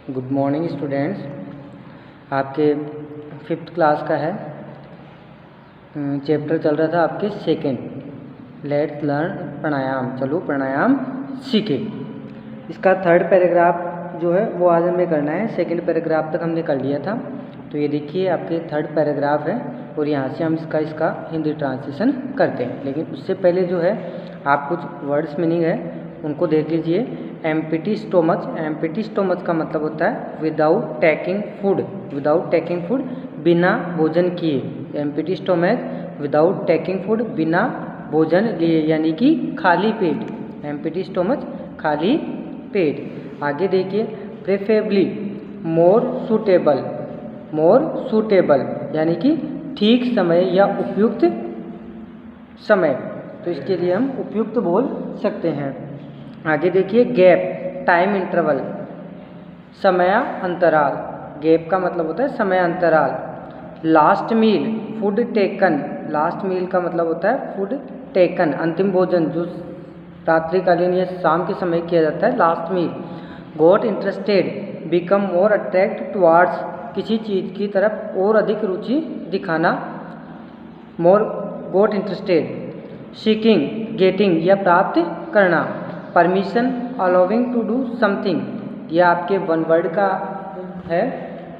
Good morning students. आपके 5th class का है चैप्टर चल रहा था आपके सेकंड। लेट्स लर्न प्राणायाम। चलो प्राणायाम सीखे। इसका 3rd पैराग्राफ जो है वो आज हमें करना है। 2nd पैराग्राफ तक हमने कर लिया था। तो ये देखिए आपके 3rd पैराग्राफ है और यहाँ से हम इसका हिंदी ट्रांसलेशन करते हैं। लेकिन उससे पहले जो है आप कुछ वर्ड्स मीनिंग है उनको देख लीजिए। Empty stomach. एम्प्टी स्टोमच का मतलब होता है without taking food. Without taking food, बिना भोजन किए। Empty stomach without taking food, बिना भोजन लिए, यानी कि खाली पेट। एम्प्टी स्टोमच खाली पेट। आगे देखिए प्रेफरेबली मोर सूटेबल। मोर सूटेबल यानी कि ठीक समय या उपयुक्त समय। तो इसके लिए हम उपयुक्त बोल सकते हैं। आगे देखिए गैप, टाइम इंटरवल, समय अंतराल। गैप का मतलब होता है समय अंतराल। Last meal, food taken. Last meal का मतलब होता है फूड टेकन, अंतिम भोजन जो रात्रिकालीन या शाम के समय किया जाता है, last meal. Got interested, become more attract towards, किसी चीज़ की तरफ और अधिक रुचि दिखाना। More got interested. Seeking, getting या प्राप्त करना। Permission, allowing to do something, यह आपके वन वर्ड का है।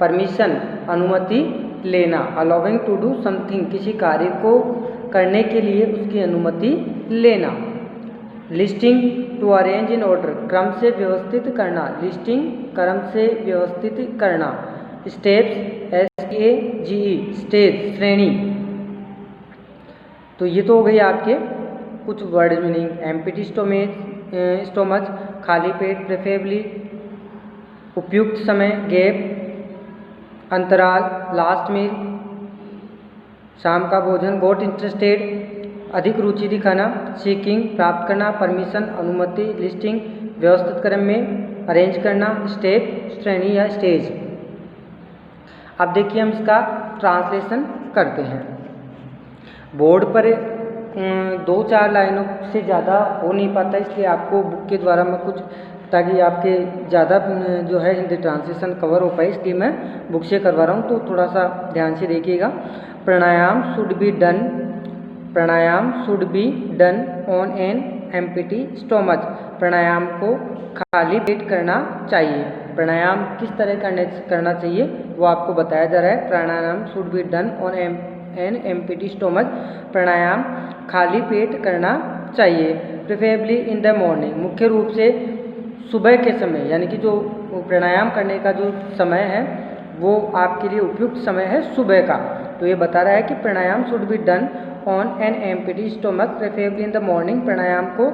परमिशन अनुमति लेना, अलाउिंग टू डू समथिंग किसी कार्य को करने के लिए उसकी अनुमति लेना। Listing, to arrange in order, क्रम से व्यवस्थित करना। लिस्टिंग क्रम से व्यवस्थित करना। स्टेप्स, STAGE स्टेज, श्रेणी। तो ये तो हो गई आपके कुछ वर्ड मीनिंग। एम्प्टी स्टोमच खाली पेट, प्रेफरेबली उपयुक्त समय, गैप अंतराल, लास्ट मील शाम का भोजन, गॉट इंटरेस्टेड अधिक रुचि दिखाना, सीकिंग प्राप्त करना, परमिशन अनुमति, लिस्टिंग व्यवस्थित क्रम में अरेंज करना, स्टेप श्रेणी या स्टेज। अब देखिए हम इसका ट्रांसलेशन करते हैं। बोर्ड पर 2-4 लाइनों से ज़्यादा हो नहीं पाता, इसलिए आपको बुक के द्वारा मैं कुछ, ताकि आपके ज़्यादा जो है हिंदी ट्रांसलेशन कवर हो पाए, इसलिए मैं बुक से करवा रहा हूँ। तो थोड़ा सा ध्यान से देखिएगा। Pranayama should be done. Pranayama should be done on an empty stomach. Pranayama को खाली पेट करना चाहिए। प्राणायाम किस तरह करना चाहिए वो आपको बताया जा रहा है। Pranayama should be done on an empty stomach. Pranayama खाली पेट करना चाहिए। प्रेफरेबली इन द मॉर्निंग, मुख्य रूप से सुबह के समय, यानी कि जो प्राणायाम करने का जो समय है वो आपके लिए उपयुक्त समय है सुबह का। तो ये बता रहा है कि pranayama should be done on an empty stomach preferably in the morning. Pranayama को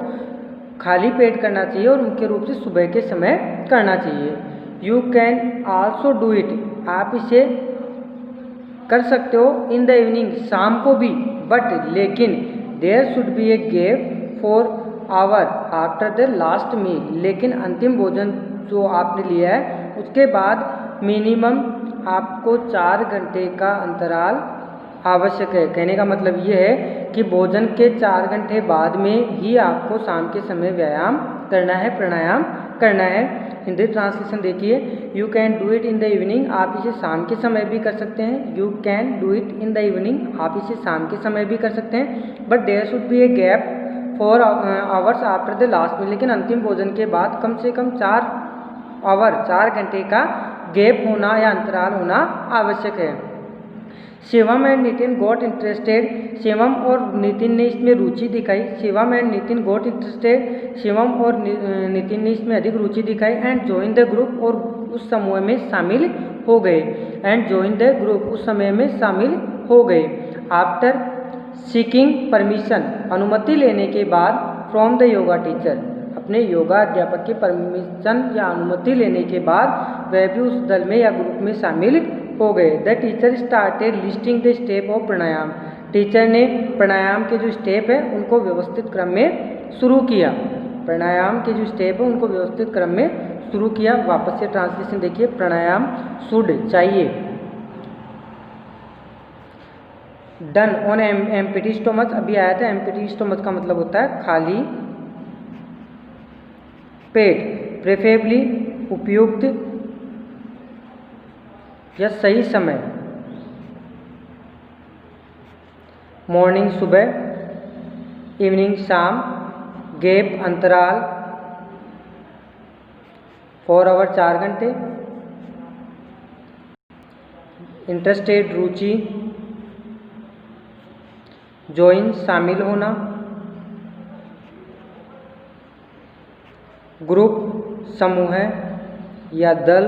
खाली पेट करना चाहिए और मुख्य रूप से सुबह के समय करना चाहिए। You can also do it, आप इसे कर सकते हो। इन द इवनिंग, शाम को भी। बट लेकिन there should be a gap four hour after the last meal, लेकिन अंतिम भोजन जो आपने लिया है उसके बाद मिनिमम आपको 4 घंटे का अंतराल आवश्यक है। कहने का मतलब ये है कि भोजन के 4 घंटे बाद में ही आपको शाम के समय व्यायाम करना है, प्राणायाम करना है। हिंदी ट्रांसलेशन देखिए। You can do it in the evening, आप इसे शाम के समय भी कर सकते हैं। You can do it in the evening, आप इसे शाम के समय भी कर सकते हैं। But there should be a gap 4 hours after the last meal, लेकिन अंतिम भोजन के बाद कम से कम 4 घंटे का गैप होना या अंतराल होना आवश्यक है। Shivam and Nitin got interested, Shivam और नितिन ने इसमें रुचि दिखाई। Shivam and Nitin got interested, Shivam और नितिन ने इसमें अधिक रुचि दिखाई। एंड जॉइन द ग्रुप, और उस समूह में शामिल हो गए। एंड जॉइन द ग्रुप, उस समय में शामिल हो गए। आफ्टर सीकिंग परमिशन, अनुमति लेने के बाद। फ्रॉम द योगा टीचर, अपने योगा अध्यापक की परमिशन या अनुमति लेने के बाद वह भी उस दल में या ग्रुप में शामिल हो गए। The teacher started listing the step of pranayama, teacher ने प्राणायाम के जो स्टेप है उनको व्यवस्थित क्रम में शुरू किया। प्राणायाम के जो स्टेप है उनको व्यवस्थित क्रम में शुरू किया। वापस से ट्रांसलेशन देखिए। प्राणायाम शुड चाहिए, डन ऑन एम्प्टी स्टोमच, अभी आया था। एम्प्टी स्टोमच का मतलब होता है खाली पेट। प्रेफरेबली उपयुक्त, या सही समय, मॉर्निंग सुबह, इवनिंग शाम, गैप अंतराल, 4 आवर 4 घंटे, इंटरेस्टेड रुचि, ज्वाइन शामिल होना, ग्रुप समूह या दल,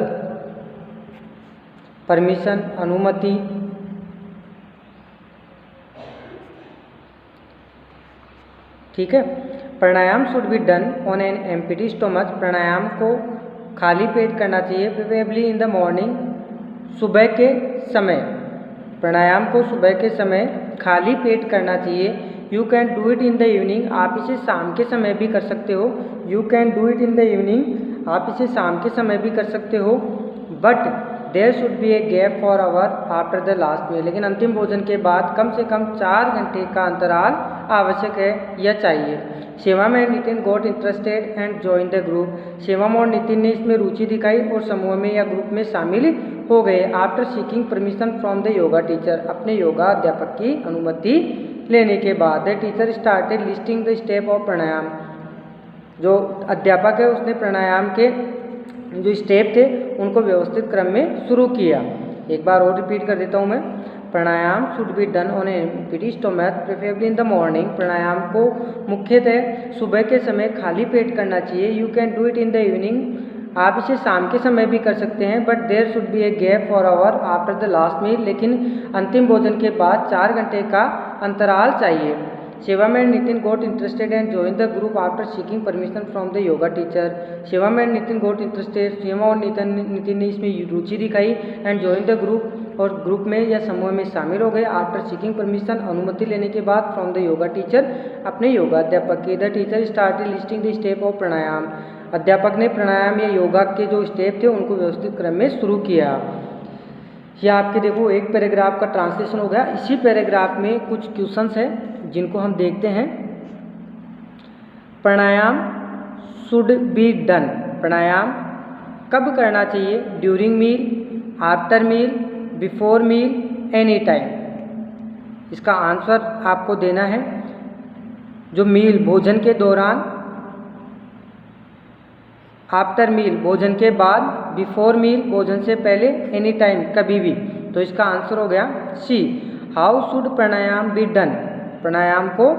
परमिशन अनुमति, ठीक है। Pranayama should be done on an empty stomach, pranayama को खाली पेट करना चाहिए, प्रेफरेबली इन द मॉर्निंग, सुबह के समय, प्राणायाम को सुबह के समय खाली पेट करना चाहिए। You can do it in the evening, आप इसे शाम के समय भी कर सकते हो। You can do it in the evening, आप इसे शाम के समय भी कर सकते हो। But there should be a gap four hour after the last meal, लेकिन अंतिम भोजन के बाद कम से कम 4 घंटे का अंतराल आवश्यक है या चाहिए। Shivam and Nitin got interested and join the group, Shivam और नितिन ने इसमें रुचि दिखाई और समूह में या ग्रुप में शामिल हो गए। After seeking permission from the yoga teacher, अपने योगा अध्यापक की अनुमति लेने के बाद, the teacher started listing the step of pranayama, जो अध्यापक है उसने प्राणायाम के जो स्टेप थे उनको व्यवस्थित क्रम में शुरू किया। एक बार और रिपीट कर देता हूँ मैं। Pranayama should be done on a empty stomach, preferably in the morning, pranayama को मुख्यतः सुबह के समय खाली पेट करना चाहिए। You can do it in the evening, आप इसे शाम के समय भी कर सकते हैं। But there should be a gap four hour after the last meal, लेकिन अंतिम भोजन के बाद 4 घंटे का अंतराल चाहिए। Shivam and Nitin got interested and join the group after seeking permission from the yoga teacher, Shivam and Nitin got interested, Shivam और नितिन ने इसमें रुचि दिखाई, एंड जॉइन द ग्रुप, और ग्रुप में या समूह में शामिल हो गए। आफ्टर सीकिंग परमिशन, अनुमति लेने के बाद, फ्रॉम द योगा टीचर, अपने योगा अध्यापक के। The teacher started listing the step of pranayama, अध्यापक ने प्राणायाम या योगा के जो स्टेप थे उनको व्यवस्थित क्रम में शुरू किया। यह आपके देखो एक पैराग्राफ का ट्रांसलेशन हो गया। इसी पैराग्राफ में कुछ क्वेश्चंस हैं जिनको हम देखते हैं। Pranayama should be done, pranayama कब करना चाहिए? During meal, after meal, before meal, any time. इसका आंसर आपको देना है। जो मील भोजन के दौरान, आफ्टर मील भोजन के बाद, बिफोर मील भोजन से पहले, एनी टाइम कभी भी। तो इसका आंसर हो गया C. How should pranayama be done, pranayama को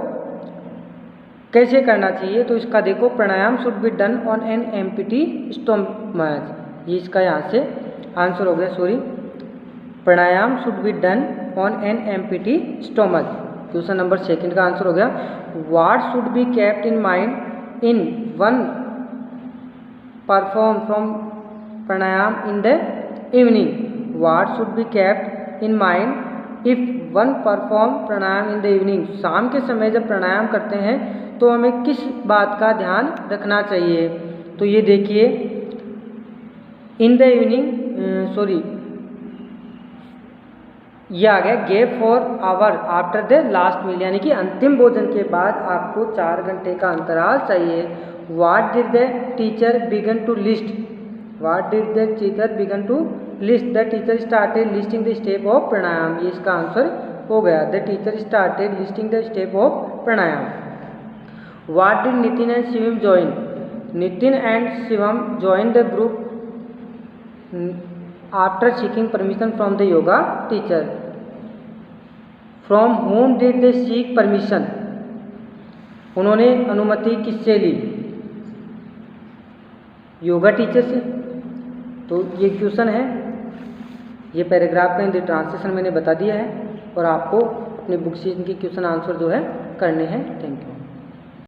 कैसे करना चाहिए? तो इसका देखो, pranayama should be done on an empty stomach, ये इसका यहाँ से आंसर हो गया। Sorry, pranayama should be done on an empty stomach, question number 2 का आंसर हो गया। What should be kept in mind in one perform from pranayama in the evening, what should be kept in mind if one perform pranayama in the evening, शाम के समय जब प्राणायाम करते हैं तो हमें किस बात का ध्यान रखना चाहिए? तो ये देखिए, इन द इवनिंग, सॉरी ये आ गया gap four hour after the last meal, यानी कि अंतिम भोजन के बाद आपको 4 घंटे का अंतराल चाहिए। What did the teacher begin to list, what did the teacher begin to list, the teacher started listing the step of pranayama, ये इसका आंसर हो गया। The teacher started listing the step of pranayama. What did Nitin and Shivam join, Nitin and Shivam join the group after seeking permission from the yoga teacher. From whom did they seek permission, उन्होंने अनुमति किससे ली? Yoga teacher से। तो ये क्वेश्चन है, ये पैराग्राफ का Hindi translation मैंने बता दिया है और आपको अपने बुक से इनके क्वेश्चन आंसर जो है करने हैं। Thank you.